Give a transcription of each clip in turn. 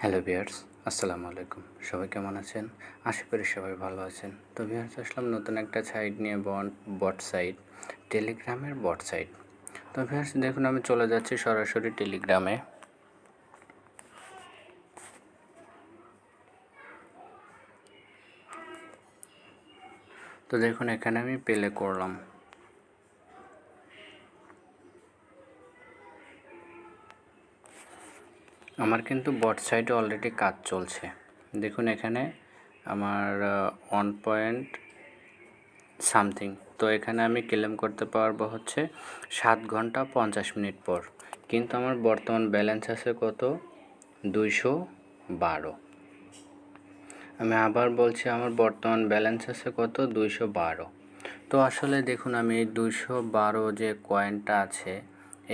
Hello viewers, আসসালামু আলাইকুম। সবাই কেমন আছেন? আশা করি সবাই ভালো আছেন। তো ভিউয়ার্স, আসলাম নতুন একটা সাইট নিয়ে, বট সাইট, টেলিগ্রামের বট সাইট। তো ভিউয়ার্স, দেখুন আমি চলে যাচ্ছি সরাসরি টেলিগ্রামে। তো দেখুন এখানে আমি প্লে করলাম। আমার কিন্তু বট সাইটে অলরেডি কাজ চলছে। দেখুন এখানে আমার 1 পয়েন্ট সামথিং। তো এখানে আমি ক্লেম করতে পারবো হচ্ছে 7 ঘন্টা 50 মিনিট পর। কিন্তু আমার বর্তমান ব্যালেন্স আছে কত? 212। আমি আবার বলছি, আমার বর্তমান ব্যালেন্স আছে কত? 212। তো আসলে দেখুন, আমি এই 212 যে কয়েনটা আছে,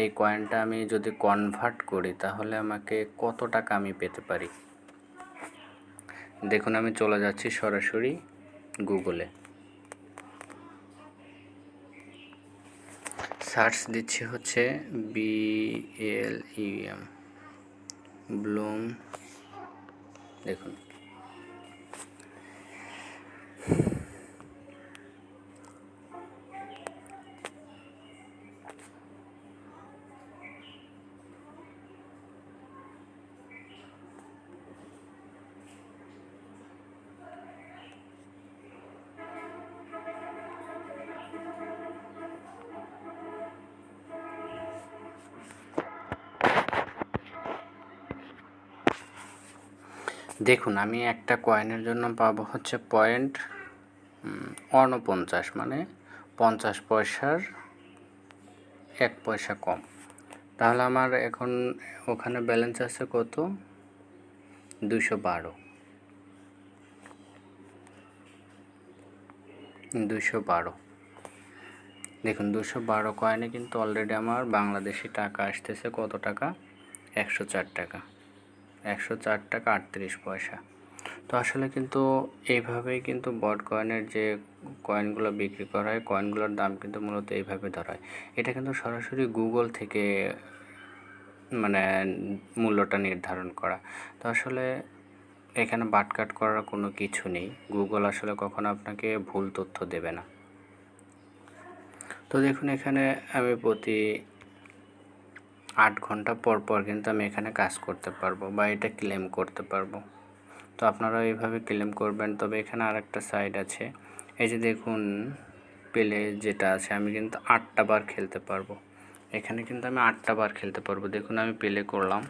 এই কয়েনটা আমি যদি কনভার্ট করি তাহলে আমাকে কত টাকা আমি পেতে পারি। দেখুন আমি চলে যাচ্ছি সরাসরি গুগলে, সার্চ দিচ্ছি হচ্ছে BLEM ব্লুম। দেখুন দেখুন আমি একটা কয়েনের জন্য পাবো হচ্ছে 0.49, মানে 50 পয়সার 1 পয়সা কম। তাহলে আমার এখন ওখানে ব্যালেন্স আছে কত? 212। 212। দেখুন 212 কয়েনে কিন্তু অলরেডি আমার বাংলাদেশি টাকা আসতেছে কত টাকা? 104 টাকা। 104 টাকা 38 পয়সা। তো আসলে কিন্তু এইভাবেই কিন্তু বট কয়েনের যে কয়েনগুলো বিক্রি করা হয়, কয়েনগুলোর দাম কিন্তু মূলত এইভাবে ধরা হয়। এটা কিন্তু সরাসরি গুগল থেকে মানে মূল্যটা নির্ধারণ করা। তো আসলে এখানে বাটকাট করার কোনো কিছু নেই। গুগল আসলে কখনো আপনাকে ভুল তথ্য দেবে না। তো দেখুন এখানে আমি প্রতি 8 ঘন্টা পর পর কিন্তু আমি এখানে কাজ করতে পারবো বা এটা ক্লেম করতে পারবো। তো আপনারাও এইভাবে ক্লেম করবেন। তবে এখানে আরেকটা সাইড আছে, এই যে দেখুন প্লে যেটা আছে, আমি কিন্তু 8টা বার খেলতে পারবো। এখানে কিন্তু আমি 8টা বার খেলতে পারবো। দেখুন আমি প্লে করলাম,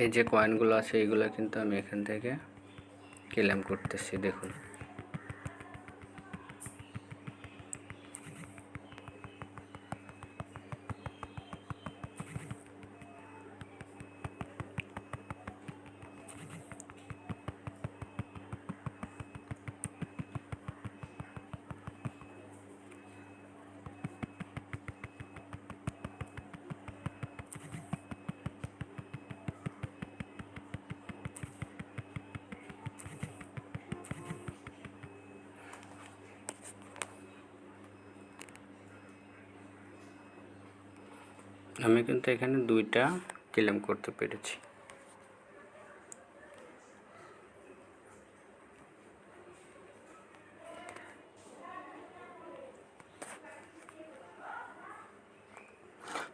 এই যে কয়েনগুলো আছে এইগুলো কিন্তু আমি এখান থেকে ক্লেম করতেছি। দেখুন আমি কিন্তু এখানে 2টা ক্লেম করতে পেরেছি।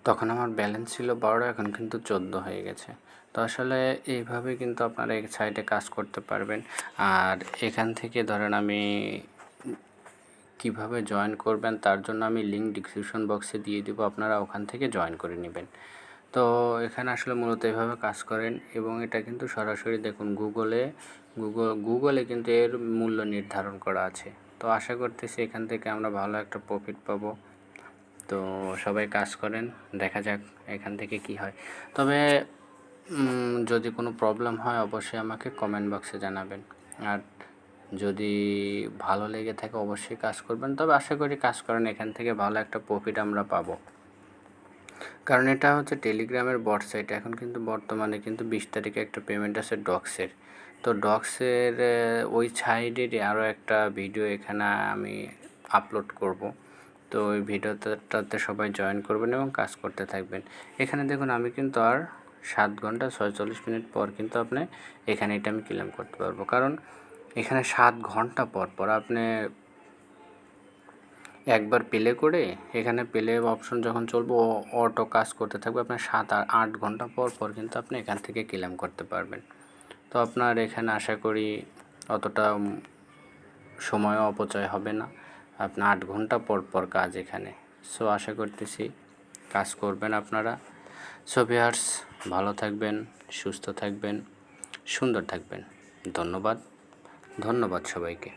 তখন আমার ব্যালেন্স ছিল 12, এখন কিন্তু 14 হয়ে গেছে। তো আসলে এইভাবে কিন্তু আপনারা এই সাইটে কাজ করতে পারবেন। আর এখান থেকে ধরেন আমি কিভাবে জয়েন করবেন তার জন্য আমি লিঙ্ক ডিসক্রিপশন বক্সে দিয়ে দিব, আপনারা ওখান থেকে জয়েন করে নেবেন। তো এখানে আসলে মূলত এভাবে কাজ করেন এবং এটা কিন্তু সরাসরি দেখুন গুগলে কিন্তু এর মূল্য নির্ধারণ করা আছে। তো আশা করতেছি এখান থেকে আমরা ভালো একটা প্রফিট পাবো। তো সবাই কাজ করেন, দেখা যাক এখান থেকে কি হয়। তবে যদি কোনো প্রবলেম হয় অবশ্যই আমাকে কমেন্ট বক্সে জানাবেন। আর যদি ভালো লেগে থাকে অবশ্যই কাজ করবেন। তবে আশা করি কাজ করেন, এখান থেকে ভালো একটা প্রফিট আমরা পাবো। কারণ এটা হচ্ছে টেলিগ্রামের বট সাইট। এখন কিন্তু বর্তমানে কিন্তু 20 তারিখে একটা পেমেন্ট আছে ডক্সের। তো ডক্সের ওই সাইডেরই আরও একটা ভিডিও এখানে আমি আপলোড করব। তো ওই ভিডিওটাতে সবাই জয়েন করবেন এবং কাজ করতে থাকবেন। এখানে দেখুন আমি কিন্তু আর 7 ঘন্টা 46 মিনিট পর কিন্তু আপনি এখানে এটা আমি ক্লেম করতে পারবো, কারণ এখানে 7 ঘন্টা পর পর আপনি একবার প্লে করে এখানে প্লে অপশন যখন চলবে অটো কাজ করতে থাকবে, আপনার 7 আর 8 ঘন্টা পর পর কিন্তু আপনি এখান থেকে ক্লেম করতে পারবেন। তো আপনার এখানে আশা করি অতটা সময় অপচয় হবে না, আপনার 8 ঘন্টা পর পর কাজ এখানে। সো আশা করতেছি কাজ করবেন আপনারা। সো ভিউয়ার্স, ভালো থাকবেন, সুস্থ থাকবেন, সুন্দর থাকবেন। ধন্যবাদ সবাইকে।